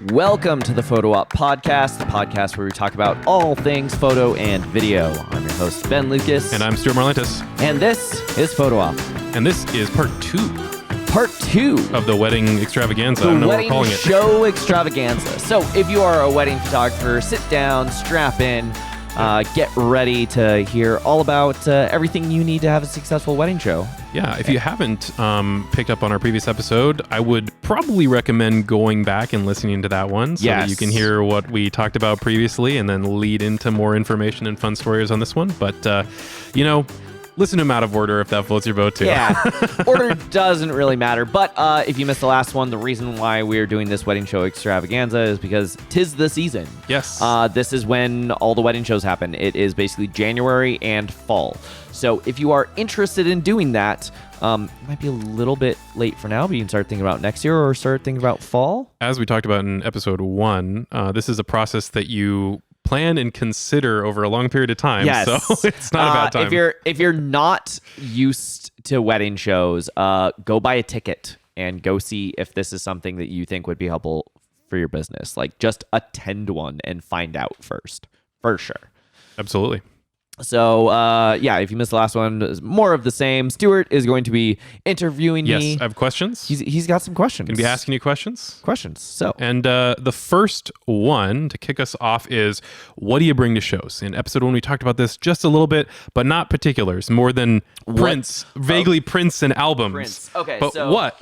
Welcome to the Photo Op Podcast, the podcast where we talk about all things photo and video. I'm your host, Ben Lucas. And I'm Stuart Marlantis. And this is Photo Op. And this is part two. Part two. Of the wedding extravaganza. The I don't know what wedding we're calling it. show extravaganza. So if you are a wedding photographer, sit down, strap in, get ready to hear all about everything you need to have a successful wedding show. Yeah, if you haven't picked up on our previous episode, I would probably recommend going back and listening to that one so that you can hear what we talked about previously and then lead into more information and fun stories on this one. But, listen to them out of order if that floats your boat too. Yeah, order doesn't really matter. But if you missed the last one, the reason why we're doing this wedding show extravaganza is because 'tis the season. Yes. This is when all the wedding shows happen. It is basically January and fall. So if you are interested in doing that, it might be a little bit late for now, but you can start thinking about next year or start thinking about fall. As we talked about in episode 1, this is a process that you plan and consider over a long period of time. Yes. So it's not a bad time. If you're not used to wedding shows, go buy a ticket and go see if this is something that you think would be helpful for your business. Like, just attend one and find out first, for sure. Absolutely. So, if you missed the last one, it's more of the same. Stuart is going to be interviewing me. Yes, I have questions. He's got some questions. Going to be asking you questions. So, and the first one to kick us off is, what do you bring to shows? In episode 1, we talked about this just a little bit, but not particulars, more than prints, vaguely prints and albums. Prints. Okay, but so what?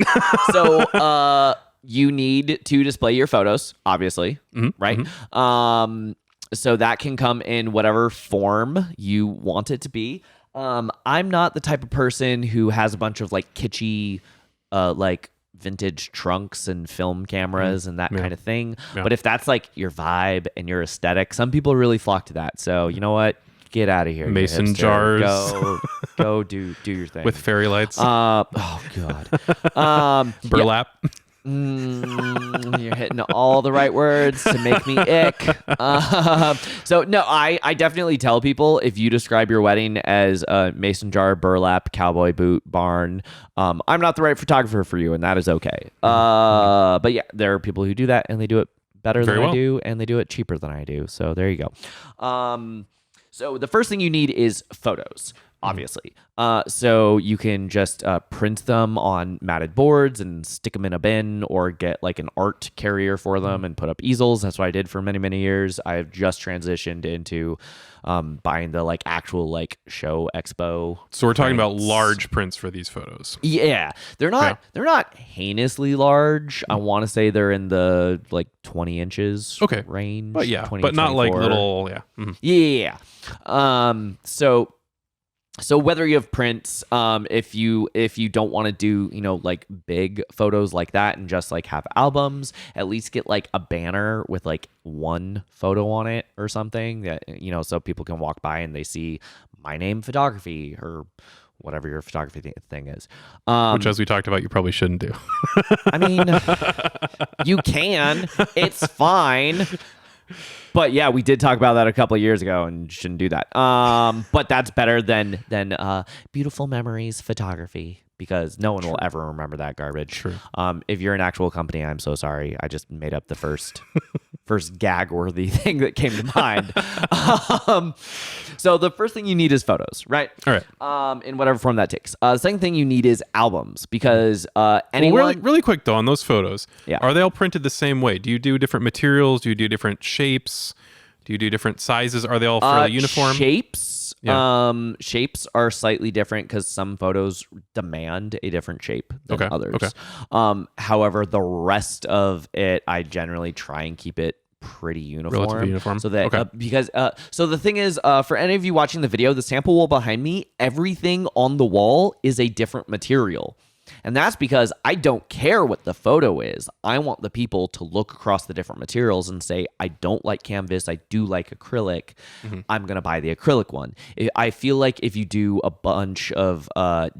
So, you need to display your photos, obviously, right? Mm-hmm. So that can come in whatever form you want it to be. I'm not the type of person who has a bunch of like kitschy, like vintage trunks and film cameras and that kind of thing. Yeah. But if that's like your vibe and your aesthetic, some people really flock to that. So you know what? Get out of here. Mason jars. Go do your thing. With fairy lights. Oh God. Burlap. Yeah. You're hitting all the right words to make me ick. So no, I definitely tell people, if you describe your wedding as a mason jar, burlap, cowboy boot, barn, I'm not the right photographer for you, and that is okay. But yeah, there are people who do that, and they do it better than I do, and they do it cheaper than I do. So there you go. So the first thing you need is photos, obviously. So you can just print them on matted boards and stick them in a bin, or get like an art carrier for them and put up easels. That's what I did for many, many years. I have just transitioned into buying the like actual like show expo. So we're talking about large prints for these photos. Yeah, they're not heinously large. I want to say they're in the like 20 inches range. But yeah, 20, but not 24. like little, yeah. Mm-hmm. Yeah. So whether you have prints, if you don't want to do, like big photos like that and just like have albums, at least get like a banner with like one photo on it or something that, so people can walk by and they see my name photography or whatever your photography thing is. Which, as we talked about, you probably shouldn't do. I mean, you can. It's fine. But yeah, we did talk about that a couple of years ago and shouldn't do that. But that's better than beautiful memories photography, because no one will ever remember that garbage. True. If you're an actual company, I'm so sorry. I just made up the first gag-worthy thing that came to mind. So the first thing you need is photos, right? All right. In whatever form that takes. The second thing you need is albums, because anyone... Well, really quick, though, on those photos, yeah. Are they all printed the same way? Do you do different materials? Do you do different shapes? Do you do different sizes? Are they all fairly uniform? Shapes? Yeah. Shapes are slightly different because some photos demand a different shape than others. Okay. However, the rest of it, I generally try and keep it pretty uniform. Relatively uniform. So that so the thing is, for any of you watching the video, the sample wall behind me, everything on the wall is a different material. And that's because I don't care what the photo is. I want the people to look across the different materials and say, I don't like canvas, I do like acrylic. Mm-hmm. I'm going to buy the acrylic one. I feel like if you do a bunch of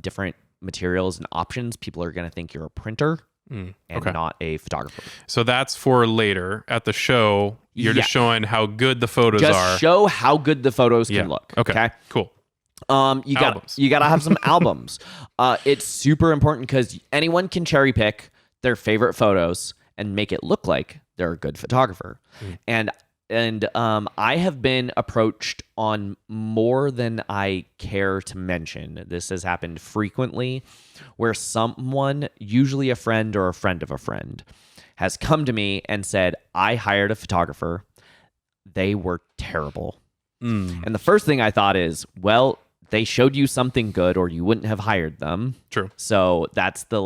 different materials and options, people are going to think you're a printer and not a photographer. So that's for later at the show. You're just showing how good the photos are. Just show how good the photos can look. Okay, cool. You gotta have some albums. It's super important because anyone can cherry pick their favorite photos and make it look like they're a good photographer. And I have been approached on more than I care to mention. This has happened frequently, where someone, usually a friend or a friend of a friend, has come to me and said, I hired a photographer. They were terrible. And the first thing I thought is, well, they showed you something good or you wouldn't have hired them. True. So that's the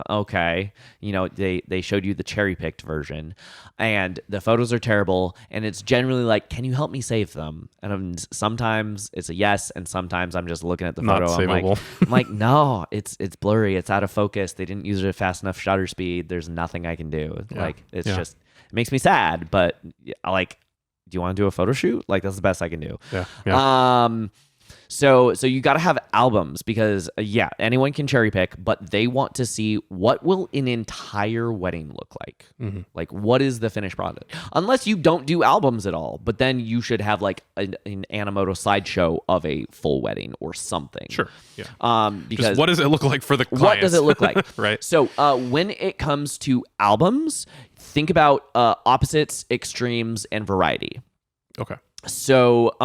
okay, they showed you the cherry-picked version and the photos are terrible, and it's generally like, can you help me save them? And sometimes it's a yes, and sometimes I'm just looking at the photo. Savable. I'm like, no, it's blurry, it's out of focus, they didn't use it at fast enough shutter speed, there's nothing I can do. It's just, it makes me sad, but do you want to do a photo shoot? That's the best I can do. So you got to have albums because anyone can cherry pick, but they want to see what will an entire wedding look like. Like, what is the finished product? Unless you don't do albums at all, but then you should have an Animoto slideshow of a full wedding or something. Sure. Yeah. Because just what does it look like for the clients? What does it look like? Right. So when it comes to albums, think about opposites, extremes, and variety. Okay. So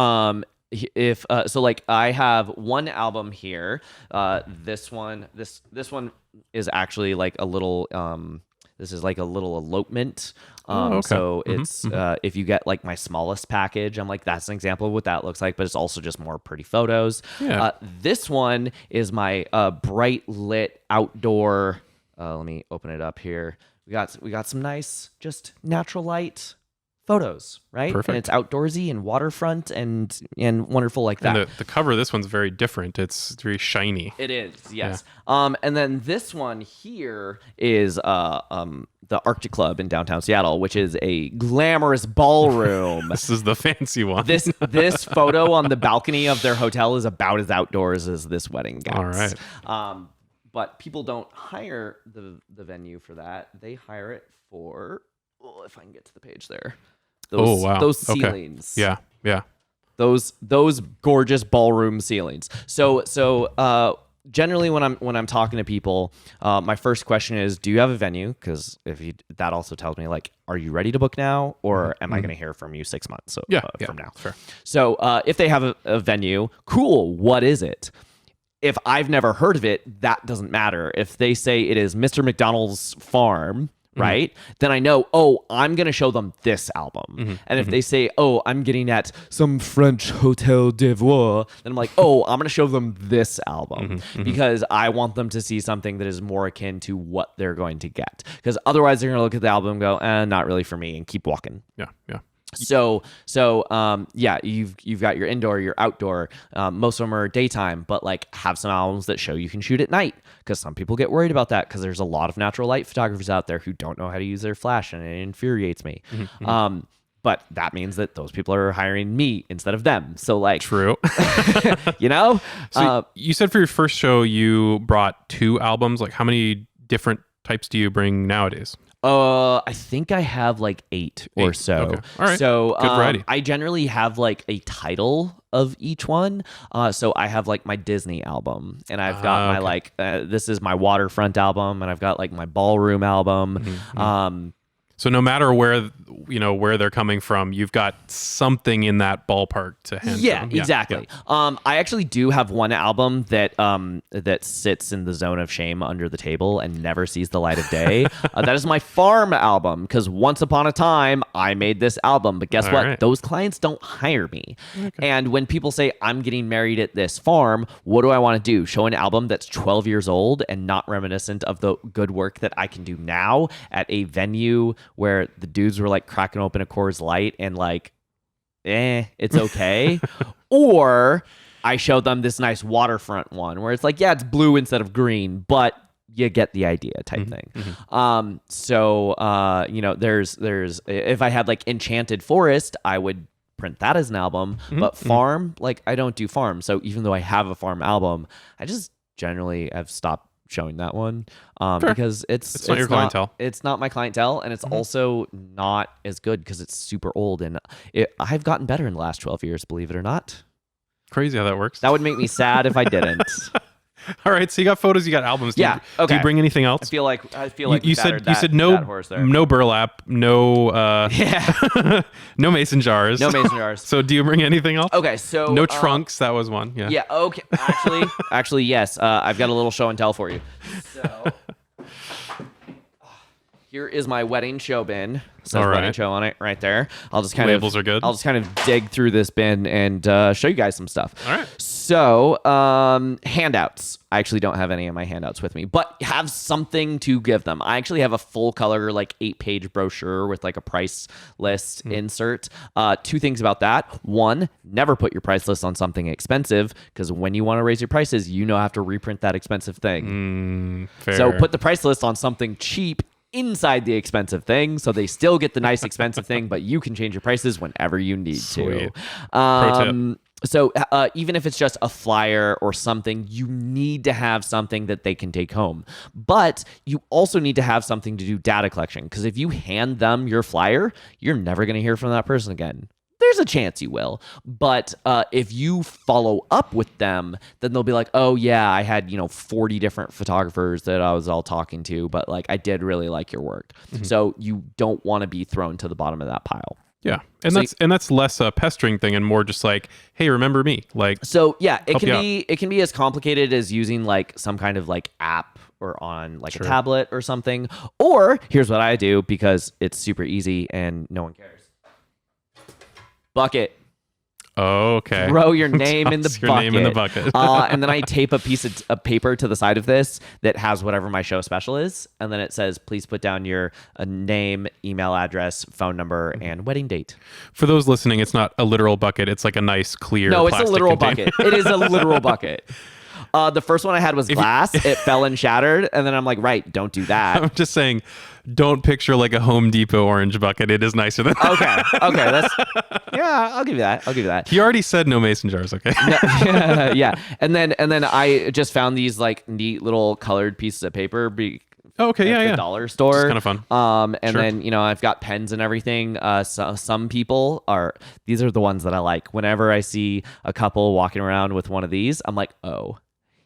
I have one album here. This one is actually a little this is a little elopement. Okay. So it's if you get my smallest package, I'm that's an example of what that looks like, but it's also just more pretty photos. Yeah. This one is my bright lit outdoor. Let me open it up here. We got some nice just natural light photos, right? Perfect. And it's outdoorsy and waterfront and wonderful like that. And the cover of this one's very different. It's very shiny. It is, yes. Yeah. And then this one here is the Arctic Club in downtown Seattle, which is a glamorous ballroom. This is the fancy one. This photo on the balcony of their hotel is about as outdoors as this wedding gets. All right. But people don't hire the venue for that. They hire it for, if I can get to the page there. Those ceilings. Okay. Yeah. Those gorgeous ballroom ceilings. So generally when I'm talking to people, my first question is, do you have a venue? Because that also tells me are you ready to book now, or am I going to hear from you 6 months from now? Sure. So if they have a venue, cool. What is it? If I've never heard of it, that doesn't matter. If they say it is Mr. McDonald's farm, right? Then I know, I'm going to show them this album. And if they say, I'm getting at some French Hotel d'Ivoire, then I'm like, I'm going to show them this album because I want them to see something that is more akin to what they're going to get. Because otherwise they're going to look at the album and go, not really for me, and keep walking. Yeah. So you've got your indoor, your outdoor. Most of them are daytime, but have some albums that show you can shoot at night, because some people get worried about that because there's a lot of natural light photographers out there who don't know how to use their flash, and it infuriates me. But that means that those people are hiring me instead of them. So true. So you said for your first show you brought 2 albums. How many different types do you bring nowadays? I think I have 8 or so. Okay. All right. So good variety. I generally have a title of each one. So I have my Disney album, and I've got my this is my waterfront album, and I've got my ballroom album. So no matter where they're coming from, you've got something in that ballpark to hand. Yeah, exactly. Yeah. I actually do have one album that sits in the zone of shame under the table and never sees the light of day. That is my farm album, because once upon a time I made this album, but guess what? Right. Those clients don't hire me. Okay. And when people say I'm getting married at this farm, what do I want to do? Show an album that's 12 years old and not reminiscent of the good work that I can do now at a venue where the dudes were cracking open a Coors Light and it's okay. Or I showed them this nice waterfront one where it's it's blue instead of green, but you get the idea type thing. There's if I had Enchanted Forest, I would print that as an album, but farm, I don't do farm. So even though I have a farm album, I just generally have stopped showing that one because it's not your clientele. It's not my clientele, and it's also not as good because it's super old, and I've gotten better in the last 12 years, believe it or not. Crazy how that works. That would make me sad if I didn't. All right, so you got photos, you got albums. Do okay. Do you bring anything else? I feel like you said no burlap, no no mason jars. No mason jars. So do you bring anything else? Okay, so no trunks. That was one. Yeah. Yeah. Okay. Actually, yes. I've got a little show and tell for you. So here is my wedding show bin. It says wedding show on it right there. I'll just kind Labels are good. I'll just kind of dig through this bin and show you guys some stuff. All right. So handouts. I actually don't have any of my handouts with me, but have something to give them. I actually have a full color, like 8-page brochure with like a price list insert. 2 things about that. 1, never put your price list on something expensive, because when you want to raise your prices, you have to reprint that expensive thing. Fair. So put the price list on something cheap inside the expensive thing, so they still get the nice expensive thing, but you can change your prices whenever you need Sweet. to. Pro tip. So even if it's just a flyer or something, you need to have something that they can take home. But you also need to have something to do data collection, because if you hand them your flyer, you're never going to hear from that person again. There's a chance you will. But if you follow up with them, then they'll be like, oh, yeah, I had 40 different photographers that I was all talking to, but like I did really like your work. So you don't want to be thrown to the bottom of that pile. Yeah, and that's less a pestering thing and more just like, hey, remember me? Like, so yeah, it can be as complicated as using like some kind of like app or on like a tablet or something. Or here's what I do, because it's super easy and no one cares. Bucket. Okay. Throw your name in the bucket. Your name in the bucket. And then I tape a piece of paper to the side of this that has whatever my show special is. And then it says, please put down your name, email address, phone number, and wedding date. For those listening, it's not a literal bucket. It's like a nice, clear No, it's a literal container. bucket. It is a literal bucket. The first one I had was glass. It fell and shattered. And then I'm like, right, don't do that. I'm just saying, don't picture like a Home Depot orange bucket. It is nicer than that. Okay. Yeah, I'll give you that. He already said no mason jars, okay? Yeah. And then I just found these like neat little colored pieces of paper. At the dollar store. It's kind of fun. Then, I've got pens and everything. Some people these are the ones that I like. Whenever I see a couple walking around with one of these, I'm like, oh,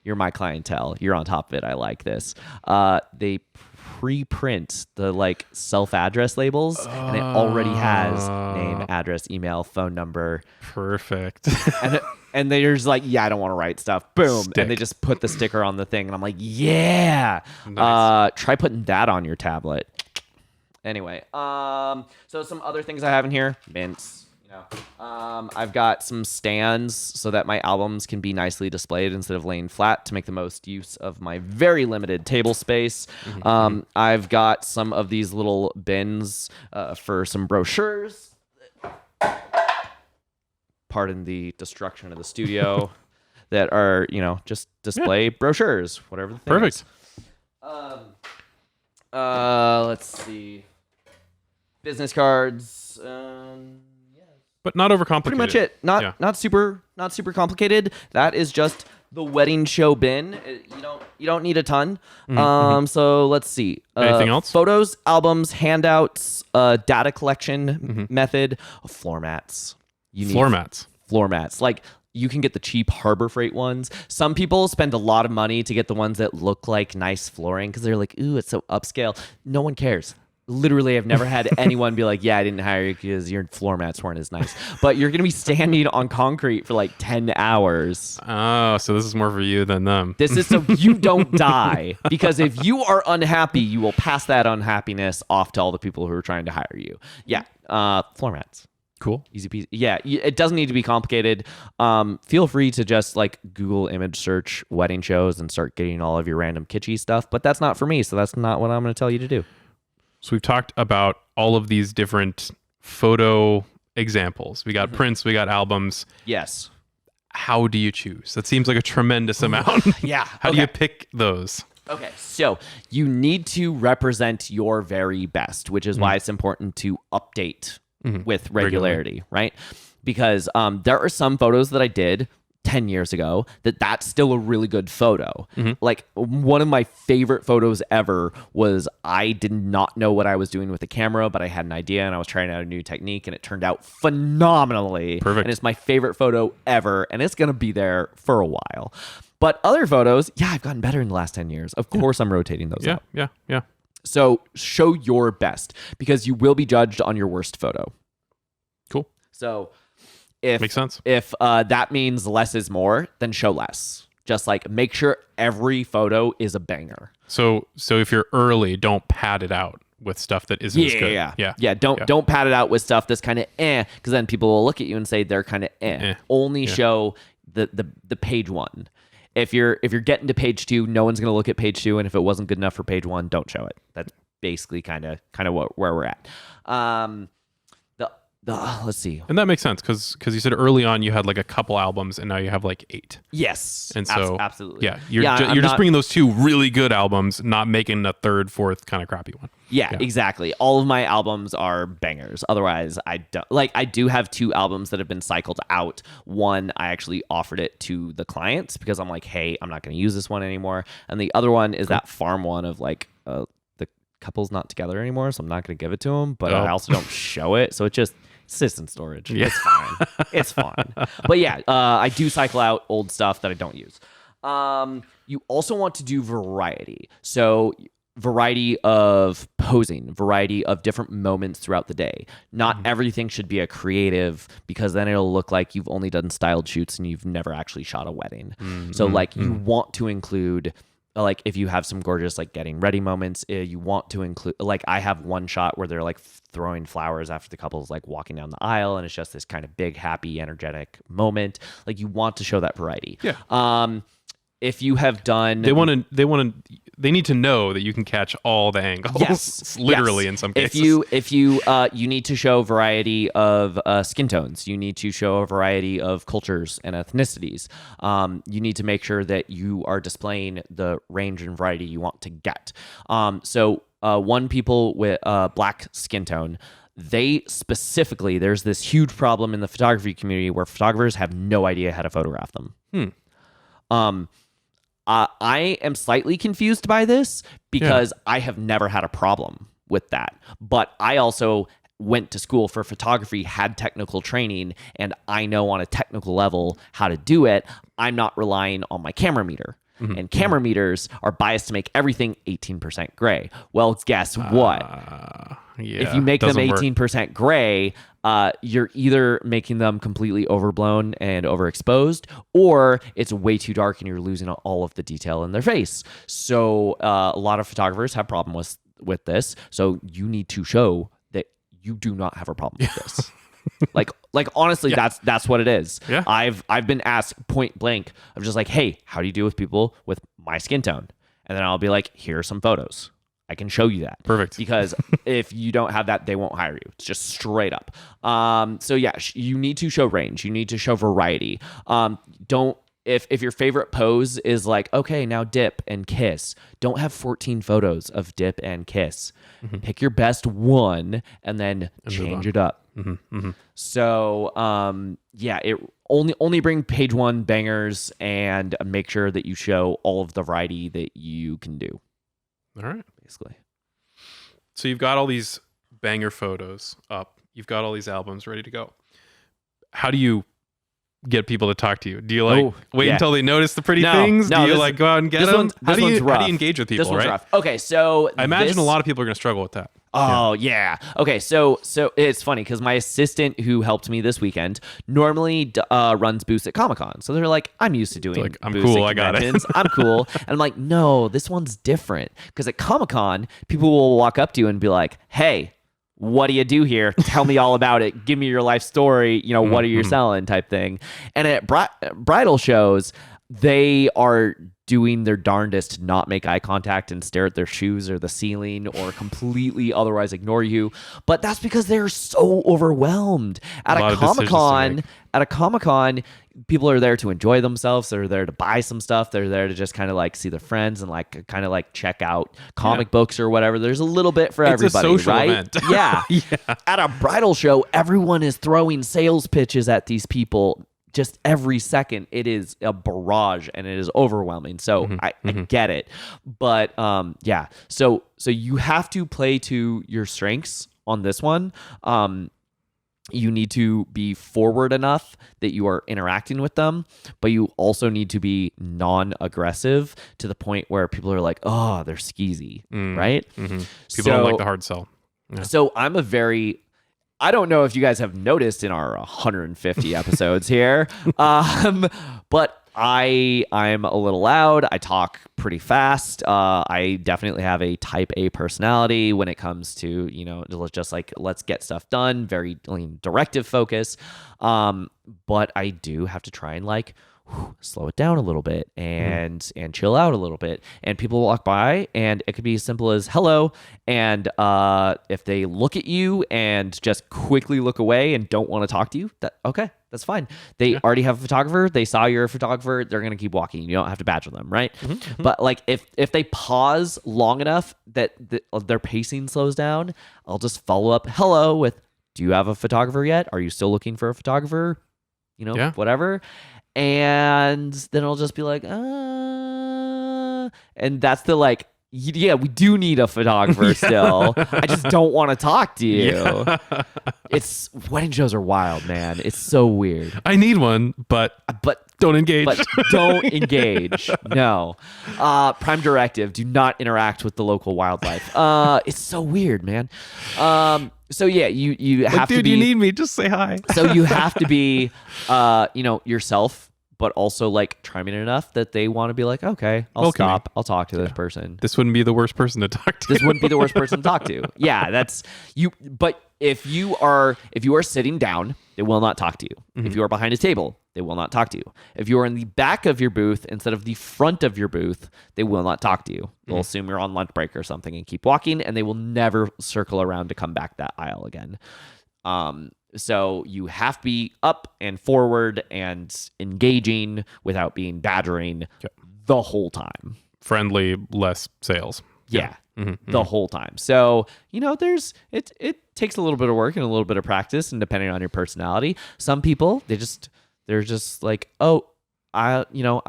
you're my clientele. You're on top of it. I like this. They pre-print the like self-address labels, and it already has name, address, email, phone number. Perfect. And they're just like, yeah, I don't want to write stuff. Boom. Stick. And they just put the sticker on the thing. And I'm like, yeah. Nice. Try putting that on your tablet. Anyway, so some other things I have in here. Mints. I've got some stands so that my albums can be nicely displayed instead of laying flat, to make the most use of my very limited table space. I've got some of these little bins for some brochures. Pardon the destruction of the studio. That are, just display brochures, whatever the thing Perfect. is. Let's see. Business cards. But not overcomplicated. Pretty much it. Not super complicated. That is just the wedding show bin. You don't need a ton. So let's see. Anything else? Photos, albums, handouts, data collection method, floor mats. Floor mats. Like, you can get the cheap Harbor Freight ones. Some people spend a lot of money to get the ones that look like nice flooring because they're like, ooh, it's so upscale. No one cares. Literally, I've never had anyone be like, yeah, I didn't hire you because your floor mats weren't as nice. But you're going to be standing on concrete for like 10 hours. Oh, so this is more for you than them. This is so you don't die. Because if you are unhappy, you will pass that unhappiness off to all the people who are trying to hire you. Yeah, floor mats. Cool. Easy peasy. Yeah, it doesn't need to be complicated. Feel free to just like Google image search wedding shows and start getting all of your random kitschy stuff. But that's not for me, so that's not what I'm going to tell you to do. So we've talked about all of these different photo examples. We got prints, we got albums. Yes. How do you choose? That seems like a tremendous amount. Yeah. How do you pick those? Okay, so you need to represent your very best, which is why it's important to update with regularity, right? Because there are some photos that I did 10 years ago that's still a really good photo. Like, one of my favorite photos ever was I did not know what I was doing with the camera, but I had an idea and I was trying out a new technique and it turned out phenomenally. Perfect. And it's my favorite photo ever, and it's going to be there for a while. But other photos, I've gotten better in the last 10 years. Of course, I'm rotating those out. Yeah. So show your best because you will be judged on your worst photo. Cool. So if makes sense. If that means less is more, then show less. Just like make sure every photo is a banger. So if you're early, don't pad it out with stuff that isn't as good. Yeah. Don't pad it out with stuff that's kind of because then people will look at you and say they're kind of Only show the page one. If you're getting to page 2, no one's gonna look at page 2, and if it wasn't good enough for page 1, don't show it. That's basically kind of where we're at. Let's see. And that makes sense because you said early on you had like a couple albums and now you have like 8. Yes. And so absolutely. Yeah, you're just bringing those 2 really good albums, not making a third, 4th kind of crappy one. Yeah, exactly. All of my albums are bangers. Otherwise, I don't I do have 2 albums that have been cycled out. One, I actually offered it to the clients because I'm like, hey, I'm not going to use this one anymore. And the other one is that farm one of like the couple's not together anymore, so I'm not going to give it to them. But I also don't show it, so it just sits in storage. Yeah. It's fine. It's fine. But I do cycle out old stuff that I don't use. You also want to do variety. So variety of posing, variety of different moments throughout the day. Not everything should be a creative because then it'll look like you've only done styled shoots and you've never actually shot a wedding. So you want to include like if you have some gorgeous like getting ready moments, you want to include like I have one shot where they're like throwing flowers after the couple's like walking down the aisle and it's just this kind of big, happy, energetic moment. Like you want to show that variety. Yeah. If you have done, they need to know that you can catch all the angles. Yes, literally in some cases. If you need to show variety of skin tones, you need to show a variety of cultures and ethnicities. You need to make sure that you are displaying the range and variety you want to get. One people with black skin tone. They specifically, there's this huge problem in the photography community where photographers have no idea how to photograph them. I am slightly confused by this because I have never had a problem with that. But I also went to school for photography, had technical training, and I know on a technical level how to do it. I'm not relying on my camera meter. And camera meters are biased to make everything 18% gray. Well, guess what? If you make them 18% gray, you're either making them completely overblown and overexposed, or it's way too dark and you're losing all of the detail in their face. So a lot of photographers have problems with this. So you need to show that you do not have a problem with this. Like honestly, that's what it is. Yeah. I've been asked point blank of just like, hey, how do you deal with people with my skin tone? And then I'll be like, here are some photos. I can show you that. Perfect. Because if you don't have that, they won't hire you. It's just straight up. You need to show range. You need to show variety. If your favorite pose is like, okay, now dip and kiss, don't have 14 photos of dip and kiss. Pick your best one and then change it up. So, it only bring page 1 bangers and make sure that you show all of the variety that you can do. All right. Basically. So you've got all these banger photos up. You've got all these albums ready to go. How do you get people to talk to you? Do you wait until they notice the pretty things? Do you go out and get them? How do you engage with people? This one's rough. Okay, so I imagine a lot of people are going to struggle with that. Oh yeah. Okay, so it's funny because my assistant who helped me this weekend normally runs booths at Comic-Con. So they're like, I'm used to doing. I'm cool. I got it. I'm cool. And I'm like, no, this one's different because at Comic-Con people will walk up to you and be like, hey, what do you do here? Tell me all about it. Give me your life story. What are you selling type thing. And at bridal shows, they are doing their darndest to not make eye contact and stare at their shoes or the ceiling or completely otherwise ignore you. But that's because they're so overwhelmed. At a Comic-Con, people are there to enjoy themselves. They're there to buy some stuff. They're there to just kind of like see their friends and like kind of like check out comic books or whatever. There's a little bit for everybody, a social right? event. Yeah. At a bridal show, everyone is throwing sales pitches at these people. Just every second, it is a barrage and it is overwhelming. So I get it, but so you have to play to your strengths on this one. you need to be forward enough that you are interacting with them, but you also need to be non-aggressive to the point where people are like, oh, they're skeezy, right? Mm-hmm. People don't like the hard sell. Yeah. So I don't know if you guys have noticed in our 150 episodes here, but I'm a little loud. I talk pretty fast. I definitely have a type A personality when it comes to, just like, let's get stuff done, very directive focus. But I do have to try and slow it down a little bit and chill out a little bit. And people walk by and it could be as simple as hello. And if they look at you and just quickly look away and don't want to talk to you, that's fine. They already have a photographer. They saw you're a photographer. They're going to keep walking. You don't have to badger them, right? But if they pause long enough that their pacing slows down, I'll just follow up hello with, do you have a photographer yet? Are you still looking for a photographer? Whatever. And then I'll just be like, and that's the yeah, we do need a photographer still. I just don't want to talk to you. Yeah. Wedding shows are wild, man. It's so weird. I need one, but don't engage. But don't engage. No. Prime directive, do not interact with the local wildlife. It's so weird, man. So yeah, you have to be. Dude, you need me. Just say hi. So you have to be, yourself, but also charming enough that they want to be like, okay, I'll stop. I'll talk to this person. This wouldn't be the worst person to talk to. This wouldn't be the worst person to talk to. Yeah, that's you. But if you are sitting down, they will not talk to you. Mm-hmm. If you are behind a table, they will not talk to you. If you are in the back of your booth instead of the front of your booth, they will not talk to you. They'll assume you're on lunch break or something and keep walking, and they will never circle around to come back that aisle again. So you have to be up and forward and engaging without being badgering the whole time. Friendly, less sales. Yeah. The whole time. So, it takes a little bit of work and a little bit of practice, and depending on your personality, some people, they're just like, oh, I'm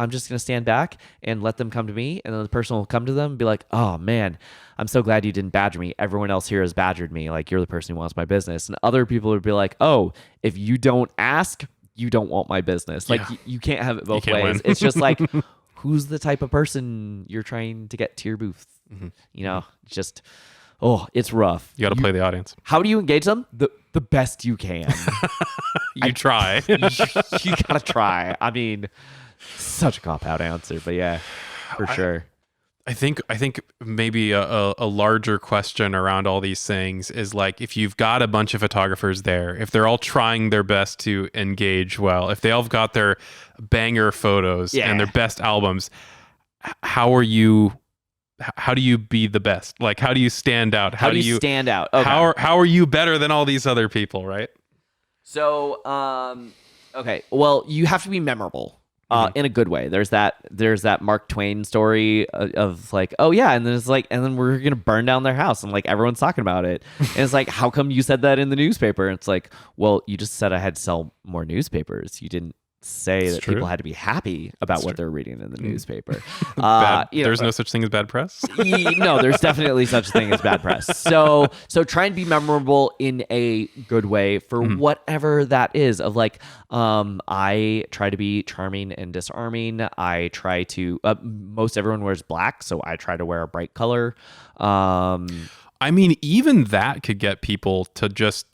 just going to stand back and let them come to me. And then the person will come to them and be like, oh man, I'm so glad you didn't badger me. Everyone else here has badgered me. Like, you're the person who wants my business. And other people would be like, oh, if you don't ask, you don't want my business. Like, you can't have it both ways. It's just like, who's the type of person you're trying to get to your booth? Just, it's rough. You got to play the audience. How do you engage them? The best you can. You try. You got to try. I mean, such a cop-out answer, but yeah, for sure. I think maybe a larger question around all these things is if you've got a bunch of photographers there, if they're all trying their best to engage well, if they all got their banger photos and their best albums, how do you be the best? How do you stand out? How do you stand out? Okay. How are you better than all these other people, right? So, okay. Well, you have to be memorable. In a good way. There's that Mark Twain story of oh yeah, and then it's and then we're gonna burn down their house, and everyone's talking about it, and it's how come you said that in the newspaper? And it's well, you just said I had to sell more newspapers. You didn't say that people had to be happy about what they're reading in the newspaper. There's no such thing as bad press. No, there's definitely such a thing as bad press. So try and be memorable in a good way for whatever that is. Of I try to be charming and disarming. I try to. Most everyone wears black, so I try to wear a bright color. I mean, even that could get people to just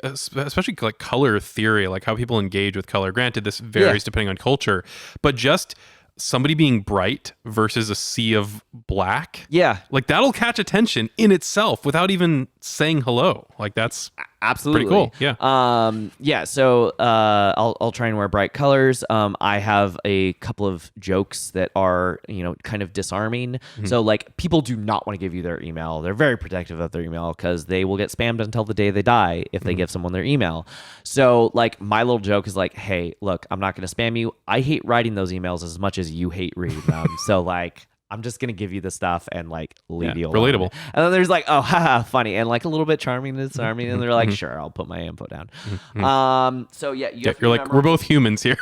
especially color theory, how people engage with color. Granted, this varies depending on culture, but just somebody being bright versus a sea of black. Yeah. That'll catch attention in itself without even saying hello. That's absolutely pretty cool. Yeah. So I'll try and wear bright colors. I have a couple of jokes that are, kind of disarming. So people do not want to give you their email. They're very protective of their email because they will get spammed until the day they die if they give someone their email. So my little joke is hey, look, I'm not going to spam you. I hate writing those emails as much as you hate reading them. So I'm just going to give you the stuff and leave you alone. Relatable. And then there's oh, haha, funny. And a little bit charming and disarming. And they're sure, I'll put my info down. So yeah, you're we're both humans here.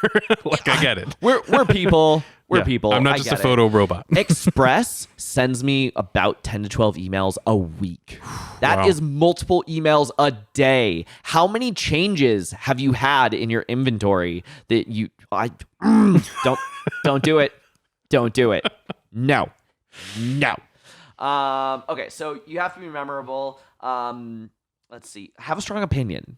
I get it. We're people. We're people. I'm not just a photo robot. Express sends me about 10 to 12 emails a week. That is multiple emails a day. How many changes have you had in your inventory that you don't do it. Don't do it. No. Okay, so you have to be memorable. Let's see. Have a strong opinion.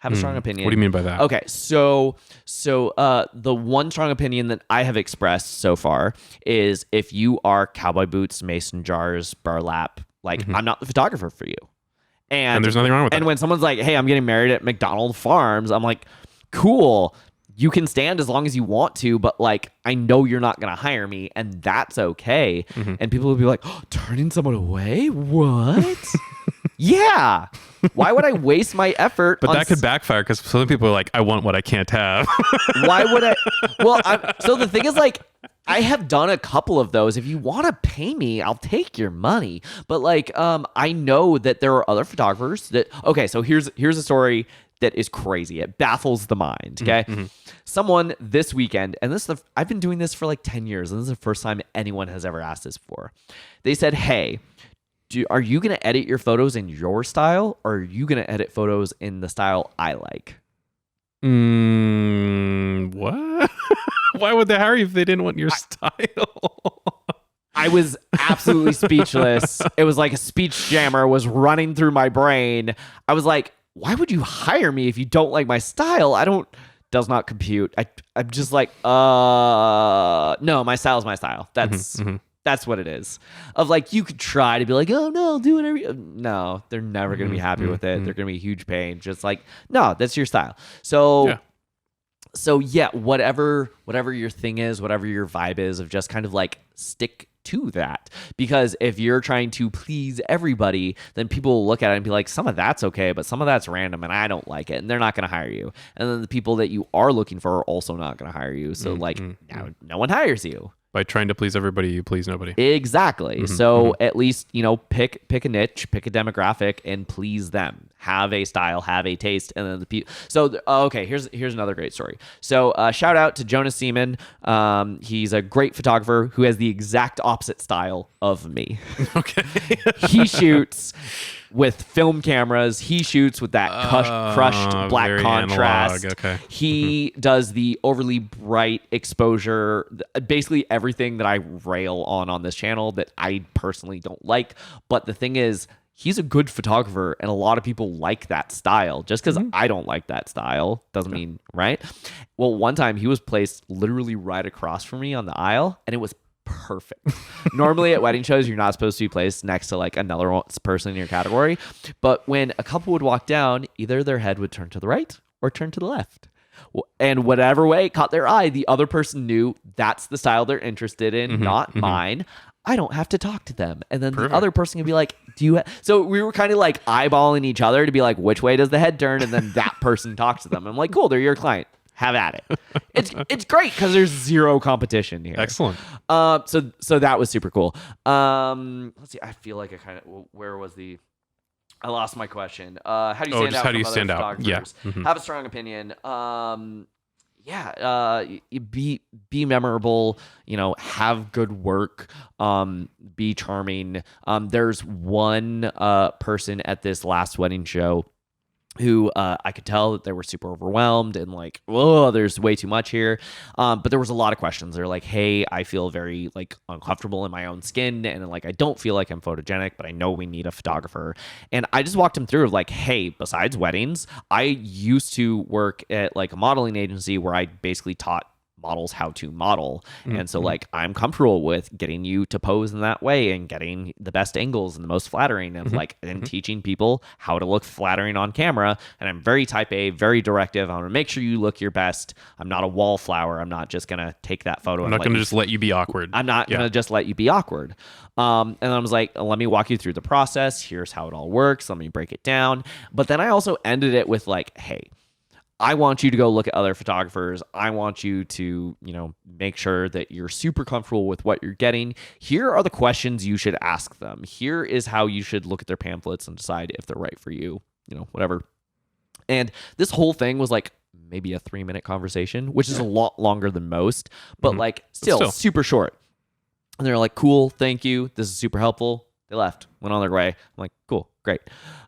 Have a strong opinion. What do you mean by that? Okay, so the one strong opinion that I have expressed so far is if you are cowboy boots, mason jars, burlap, like I'm not the photographer for you. And there's nothing wrong with that. And when someone's like, "Hey, I'm getting married at McDonald Farms," I'm like, "Cool. You can stand as long as you want to, but like I know you're not gonna hire me, and that's okay." And people will be like, "Oh, turning someone away? What?" Yeah. Why would I waste my effort? But that could backfire because some people are like, I want what I can't have. Why would I? Well, so the thing is, like, I have done a couple of those. If you want to pay me, I'll take your money. But like, I know that there are other photographers that. Okay, so here's a story that is crazy. It baffles the mind. Okay, someone this weekend, and I've been doing this for like 10 years, and this is the first time anyone has ever asked this before. They said, "Hey, are you going to edit your photos in your style, or are you going to edit photos in the style I like?" What? Why would they hire you if they didn't want your style? I was absolutely speechless. It was like a speech jammer was running through my brain. I was like, why would you hire me if you don't like my style? Does not compute. I'm just like, no, my style is my style. That's what it is. Of like, you could try to be like, oh no, do whatever. No, they're never going to be happy with it. They're going to be a huge pain. Just like, no, that's your style. So yeah, whatever your thing is, whatever your vibe is, of just kind of like stick to that. Because if you're trying to please everybody, then people will look at it and be like, some of that's okay, but some of that's random and I don't like it, and they're not going to hire you. And then the people that you are looking for are also not going to hire you. So now no one hires you. By trying to please everybody, you please nobody. Exactly. So at least, pick a niche, pick a demographic, and please them. Have a style, have a taste, and then the people. So okay, here's another great story. So shout out to Jonas Seaman. He's a great photographer who has the exact opposite style of me. Okay. He shoots with film cameras. He shoots with that crushed black contrast. Analog. Okay. He does the overly bright exposure, basically everything that I rail on this channel that I personally don't like. But the thing is, he's a good photographer, and a lot of people like that style. Just because I don't like that style doesn't mean, right? Well, one time he was placed literally right across from me on the aisle, and it was perfect. Normally at wedding shows, you're not supposed to be placed next to like another person in your category. But when a couple would walk down, either their head would turn to the right or turn to the left. And whatever way it caught their eye, the other person knew that's the style they're interested in, not mine. I don't have to talk to them. And then the other person can be like, so we were kind of like eyeballing each other to be like, which way does the head turn? And then that person talks to them. I'm like, cool, they're your client. Have at it. It's great because there's zero competition here. Excellent. So that was super cool. Let's see. I feel like where was the? I lost my question. How do you stand out? How do you stand out? Yeah. Have a strong opinion. Be memorable. Have good work. Be charming. There's one person at this last wedding show who I could tell that they were super overwhelmed and like, whoa, there's way too much here. But there was a lot of questions. They're like, hey, I feel very like uncomfortable in my own skin, and like I don't feel like I'm photogenic, but I know we need a photographer. And I just walked them through like, hey, besides weddings, I used to work at like a modeling agency where I basically taught models how to model. And so like I'm comfortable with getting you to pose in that way and getting the best angles and the most flattering, and like and teaching people how to look flattering on camera. And I'm very type A, very directive. I'm gonna make sure you look your best. I'm not a wallflower. I'm not just gonna take that photo. I'm not gonna just let you be awkward. I'm not gonna just let you be awkward. And I was like, let me walk you through the process. Here's how it all works. Let me break it down. But then I also ended it with like, hey, I want you to go look at other photographers. I want you to, make sure that you're super comfortable with what you're getting. Here are the questions you should ask them. Here is how you should look at their pamphlets and decide if they're right for you, whatever. And this whole thing was like maybe a 3-minute conversation, which is a lot longer than most, but like still super short. And they're like, cool, thank you. This is super helpful. They left, went on their way. I'm like, cool, great.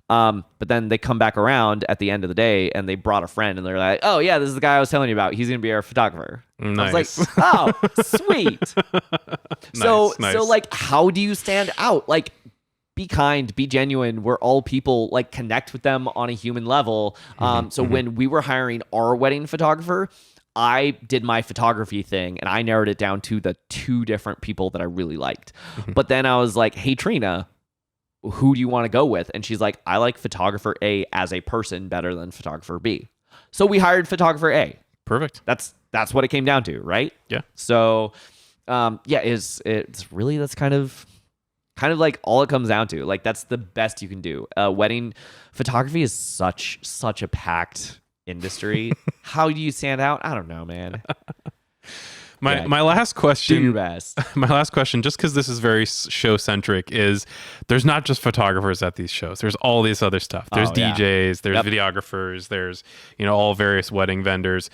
But then they come back around at the end of the day and they brought a friend and they're like, oh yeah, this is the guy I was telling you about. He's going to be our photographer. Nice. I was like, oh, sweet. So like, how do you stand out? Like, be kind, be genuine. We're all people, like connect with them on a human level. When we were hiring our wedding photographer, I did my photography thing and I narrowed it down to the 2 different people that I really liked. But then I was like, hey, Trina, who do you want to go with? And she's like, I like photographer A as a person better than photographer B. So we hired photographer A. Perfect. That's what it came down to, right? Yeah. So, it's really, that's kind of like all it comes down to. Like, that's the best you can do. Wedding photography is such a packed industry. How do you stand out? I don't know, man. My last question. Do your best. My last question, just because this is very show centric, is there's not just photographers at these shows. There's all this other stuff. There's DJs. There's videographers. There's all various wedding vendors.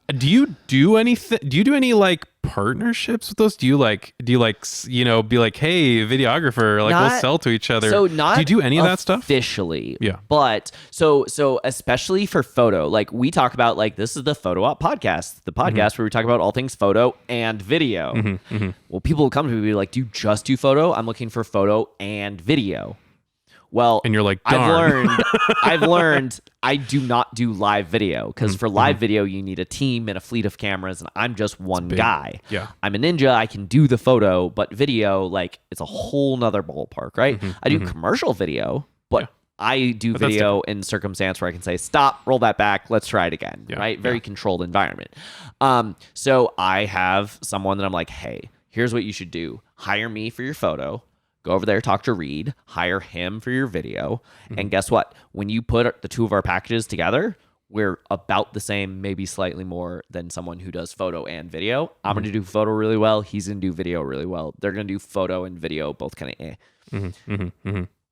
Do you do anything? Do you do any like partnerships with those? Do you like be like, hey, videographer, like we'll sell to each other? So not do you do any of that stuff officially? Yeah. But so especially for photo, like we talk about, like this is the Photo Op podcast, the podcast where we talk about all things photo and video. Well, people will come to me and be like, do you just do photo? I'm looking for photo and video. Well, and you're like, darn. I've learned I do not do live video because for live video, you need a team and a fleet of cameras, and I'm just one guy. Yeah. I'm a ninja. I can do the photo, but video, like, it's a whole nother ballpark, right? I do commercial video, but I do video in circumstance where I can say, stop, roll that back, let's try it again, right? Very controlled environment. So I have someone that I'm like, hey, here's what you should do. Hire me for your photo. Go over there, talk to Reed, hire him for your video. And guess what? When you put the 2 of our packages together, we're about the same, maybe slightly more than someone who does photo and video. I'm going to do photo really well. He's going to do video really well. They're going to do photo and video both kind of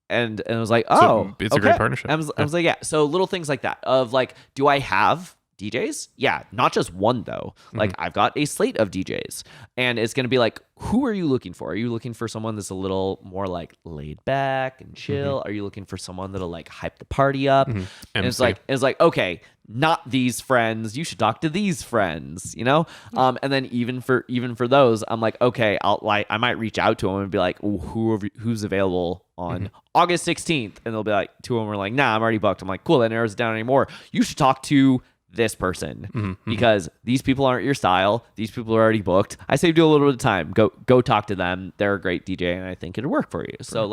And it was like, oh, so it's a great partnership. I was like, yeah. So little things like that of like, do I have DJs? Yeah, not just one though. Like I've got a slate of DJs, and it's gonna be like, who are you looking for? Are you looking for someone that's a little more like laid back and chill? Are you looking for someone that'll like hype the party up? And it's like, okay, not these friends. You should talk to these friends, And then even for those, I'm like, okay, I might reach out to them and be like, who's available on August 16th? And they'll be like, 2 of them are like, nah, I'm already booked. I'm like, cool, that narrows it down anymore. You should talk to this person because these people aren't your style. These people are already booked. I saved you a little bit of time. Go talk to them. They're a great DJ and I think it'll work for you. So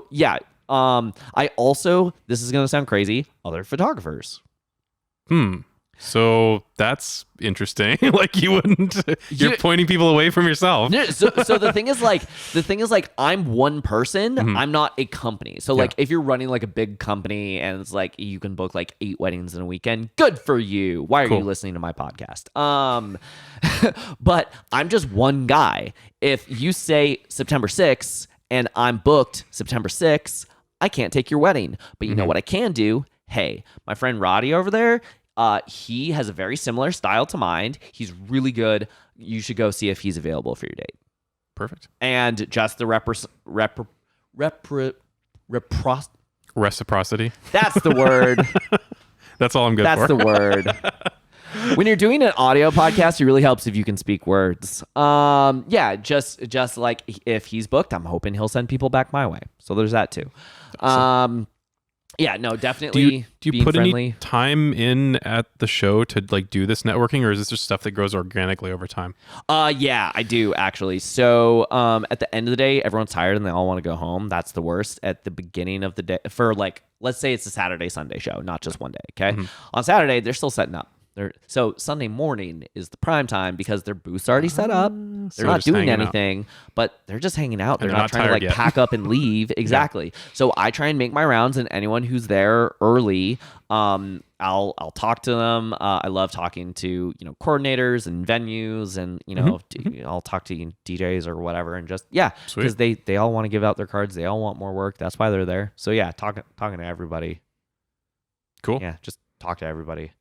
yeah. I also, this is going to sound crazy, other photographers. So that's interesting. Like you're pointing people away from yourself. So the thing is like I'm one person. I'm not a company. So like if you're running like a big company and it's like you can book like 8 weddings in a weekend, good for you. Why are you listening to my podcast? But I'm just one guy. If you say September 6th and I'm booked September 6th, I can't take your wedding. But you know what I can do? Hey, my friend Roddy over there, he has a very similar style to mine. He's really good. You should go see if he's available for your date. Perfect. And just the reciprocity. That's the word. That's all I'm good for. That's the word. When you're doing an audio podcast, it really helps if you can speak words. Yeah, just like if he's booked, I'm hoping he'll send people back my way. So there's that too. Yeah, no, definitely. Do you put friendly. Any time in at the show to like do this networking, or is this just stuff that grows organically over time? Yeah, I do actually. So at the end of the day, everyone's tired and they all want to go home. That's the worst. At the beginning of the day, for like, let's say it's a Saturday, Sunday show, not just one day. Okay, on Saturday they're still setting up. So Sunday morning is the prime time because their booth's already set up. They're not doing anything, but they're just hanging out. They're not trying to like pack up and leave. Exactly. Yeah. So I try and make my rounds, and anyone who's there early, I'll talk to them. I love talking to coordinators and venues, and I'll talk to DJs or whatever, and just because they all want to give out their cards. They all want more work. That's why they're there. So yeah, talking to everybody. Cool. Yeah, just talk to everybody.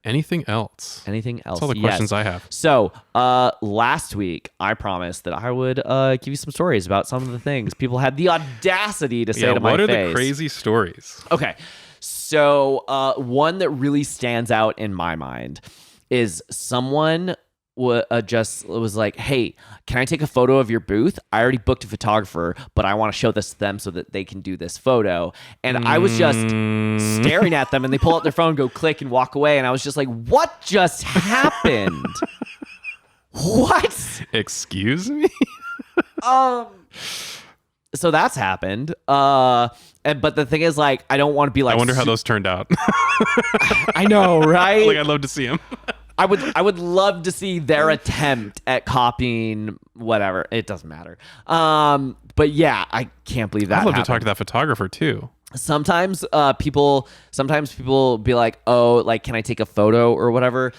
Anything else? That's all the questions I have. So last week, I promised that I would give you some stories about some of the things people had the audacity to say to my face. What are the crazy stories? Okay. So one that really stands out in my mind is someone just was like, hey, can I take a photo of your booth? I already booked a photographer, but I want to show this to them so that they can do this photo. And I was just staring at them, and they pull out their phone, go click, and walk away. And I was just like, what just happened? What? Excuse me? So that's happened. But the thing is, like, I don't want to be like, I wonder how those turned out. I know, right? Like, I'd love to see them. I would love to see their attempt at copying whatever. It doesn't matter. But yeah, I can't believe that. I'd love happened. to talk to that photographer too. Sometimes people be like, oh, like, can I take a photo or whatever?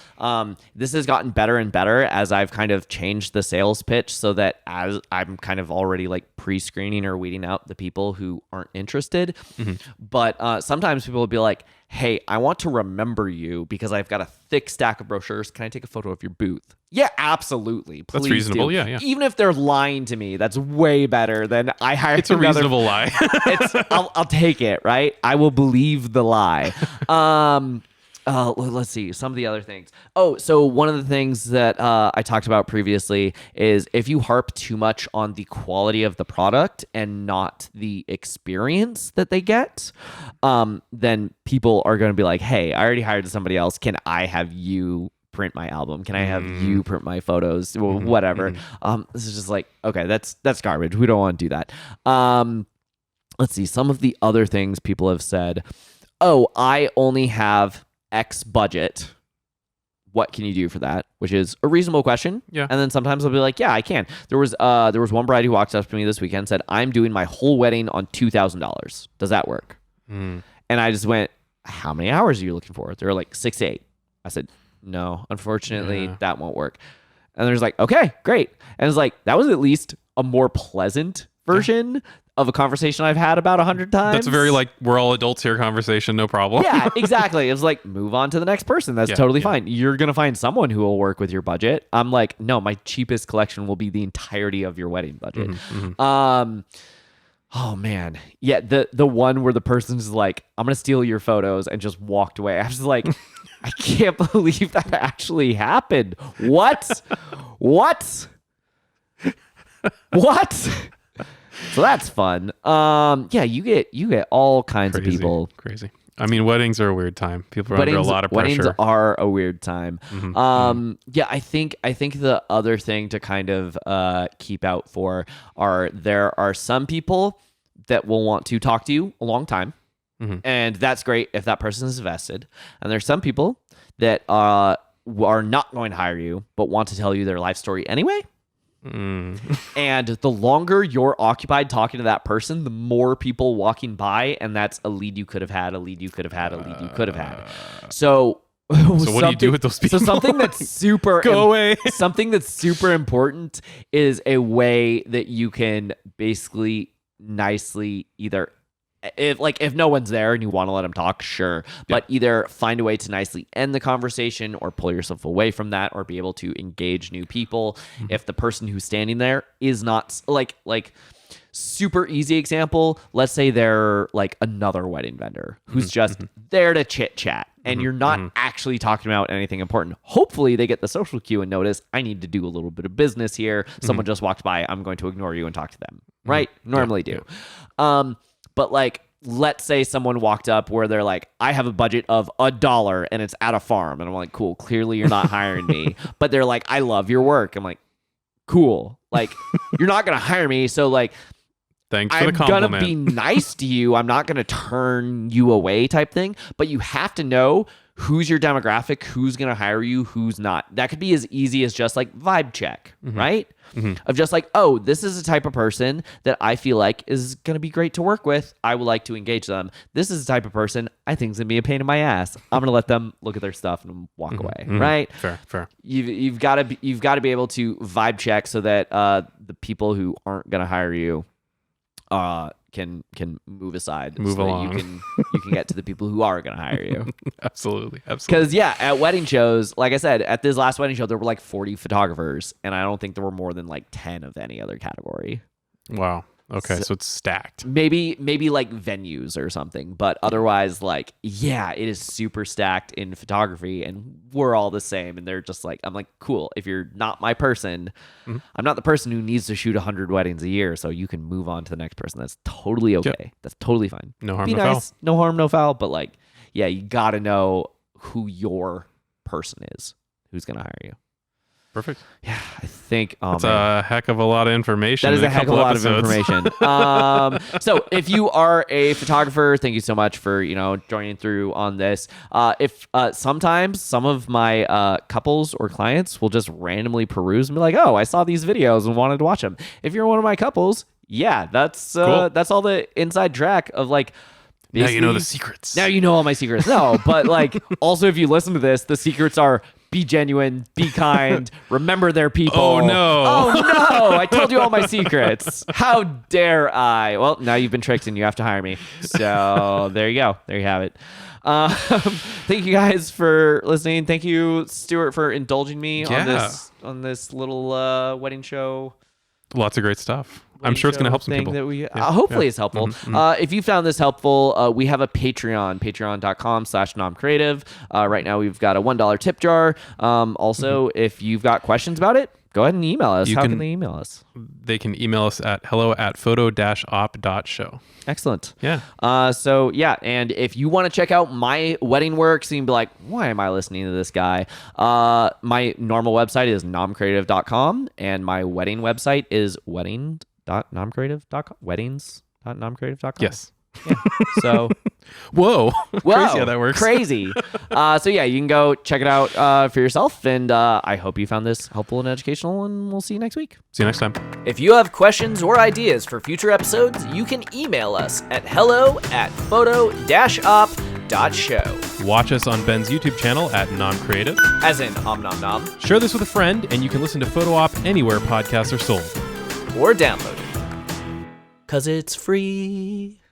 This has gotten better and better as I've kind of changed the sales pitch so that as I'm kind of already like pre-screening or weeding out the people who aren't interested. But sometimes people will be like, hey, I want to remember you because I've got a thick stack of brochures. Can I take a photo of your booth? Yeah, absolutely. Please that's reasonable. do. Yeah. Even if they're lying to me, that's way better than I hired. It's a reasonable lie. I'll take it, right? I will believe the lie. Let's see some of the other things. Oh, so one of the things that I talked about previously is if you harp too much on the quality of the product and not the experience that they get, then people are going to be like, hey, I already hired somebody else. Can I have you print my album? Can I have you print my photos? Whatever. This is just like, okay, that's garbage. We don't want to do that. Let's see some of the other things people have said. Oh, I only have X budget. What can you do for that? Which is a reasonable question. Yeah. And then sometimes I'll be like, yeah, I can. There was one bride who walked up to me this weekend and said, I'm doing my whole wedding on $2,000. Does that work? And I just went, how many hours are you looking for? They were like 6 to 8. I said, no, unfortunately, that won't work. And there's like, okay, great. And it's like, that was at least a more pleasant version of a conversation I've had about 100 times. That's a very like, we're all adults here conversation, no problem. Yeah, exactly. It was like, move on to the next person. That's totally fine. You're going to find someone who will work with your budget. I'm like, no, my cheapest collection will be the entirety of your wedding budget. Oh man. Yeah, the one where the person's like, I'm going to steal your photos and just walked away. I was like, I can't believe that actually happened. What? What? So that's fun. Yeah, you get all kinds of people. Crazy. I mean, weddings are a weird time. People are under a lot of pressure. Weddings are a weird time. Yeah, I think the other thing to kind of keep out for there are some people that will want to talk to you a long time. And that's great if that person is vested. And there's some people that are not going to hire you, but want to tell you their life story anyway. And the longer you're occupied talking to that person, the more people walking by, and that's a lead you could have had, a lead you could have had, a lead you could have had. So what do you do with those people? So something that's super go away. Something that's super important is a way that you can basically nicely either, if no one's there and you want to let them talk, sure. But either find a way to nicely end the conversation or pull yourself away from that or be able to engage new people. If the person who's standing there is not like super easy example, let's say they're like another wedding vendor who's just there to chit chat and you're not actually talking about anything important. Hopefully they get the social cue and notice I need to do a little bit of business here. Someone just walked by. I'm going to ignore you and talk to them. Right? Normally do. But like, let's say someone walked up where they're like, I have a budget of $1 and it's at a farm. And I'm like, cool, clearly you're not hiring me. But they're like, I love your work. I'm like, cool. Like, you're not going to hire me. So like, thanks for the compliment. I'm going to be nice to you. I'm not going to turn you away type thing. But you have to know who's your demographic, who's going to hire you, who's not. That could be as easy as just like vibe check, right? Of just like, oh, this is the type of person that I feel like is going to be great to work with. I would like to engage them. This is the type of person I think is going to be a pain in my ass. I'm going to let them look at their stuff and walk away, right? Fair. You've got to be able to vibe check so that the people who aren't going to hire you can move aside, move along. you can get to the people who are going to hire you. Absolutely. Because, yeah, at wedding shows, like I said, at this last wedding show, there were like 40 photographers, and I don't think there were more than like 10 of any other category. Wow. Okay, so it's stacked. Maybe like venues or something, but otherwise, like, yeah, it is super stacked in photography, and we're all the same. And they're just like, I'm like, cool. If you're not my person, I'm not the person who needs to shoot 100 weddings a year, so you can move on to the next person. That's totally okay. Yep. That's totally fine. No harm, no foul. No harm, no foul. But like, yeah, you got to know who your person is, who's gonna hire you. Perfect. Yeah, I think that's a heck of a lot of information. That is a heck of a lot of information. So if you are a photographer, thank you so much for joining through on this. If sometimes some of my couples or clients will just randomly peruse and be like, "Oh, I saw these videos and wanted to watch them." If you're one of my couples, yeah, that's cool. That's all the inside track of like. Now you know the secrets. Now you know all my secrets. No, but like also if you listen to this, the secrets are. Be genuine, be kind, remember their people. Oh, no. Oh, no. I told you all my secrets. How dare I? Well, now you've been tricked and you have to hire me. So there you go. There you have it. Thank you guys for listening. Thank you, Stuart, for indulging me on this little wedding show. Lots of great stuff. I'm sure it's going to help some people. Hopefully it's helpful. If you found this helpful, we have a Patreon, patreon.com/nomcreative. Right now we've got a $1 tip jar. Also, if you've got questions about it, go ahead and email us. How can they email us? They can email us at hello@photo-op.show. Excellent. Yeah. And if you want to check out my wedding work, so you can be like, why am I listening to this guy? My normal website is nomcreative.com, and my wedding website is weddings.nomcreative.com. Yes. Yeah. So, whoa, crazy how that works. Crazy. So yeah, you can go check it out for yourself, and I hope you found this helpful and educational, and we'll see you next week. See you next time. If you have questions or ideas for future episodes, you can email us at hello@photo-op.show. Watch us on Ben's YouTube channel at nomcreative. As in nom nom nom. Share this with a friend, and you can listen to Photo Op anywhere podcasts are sold. Or download it. 'Cause it's free.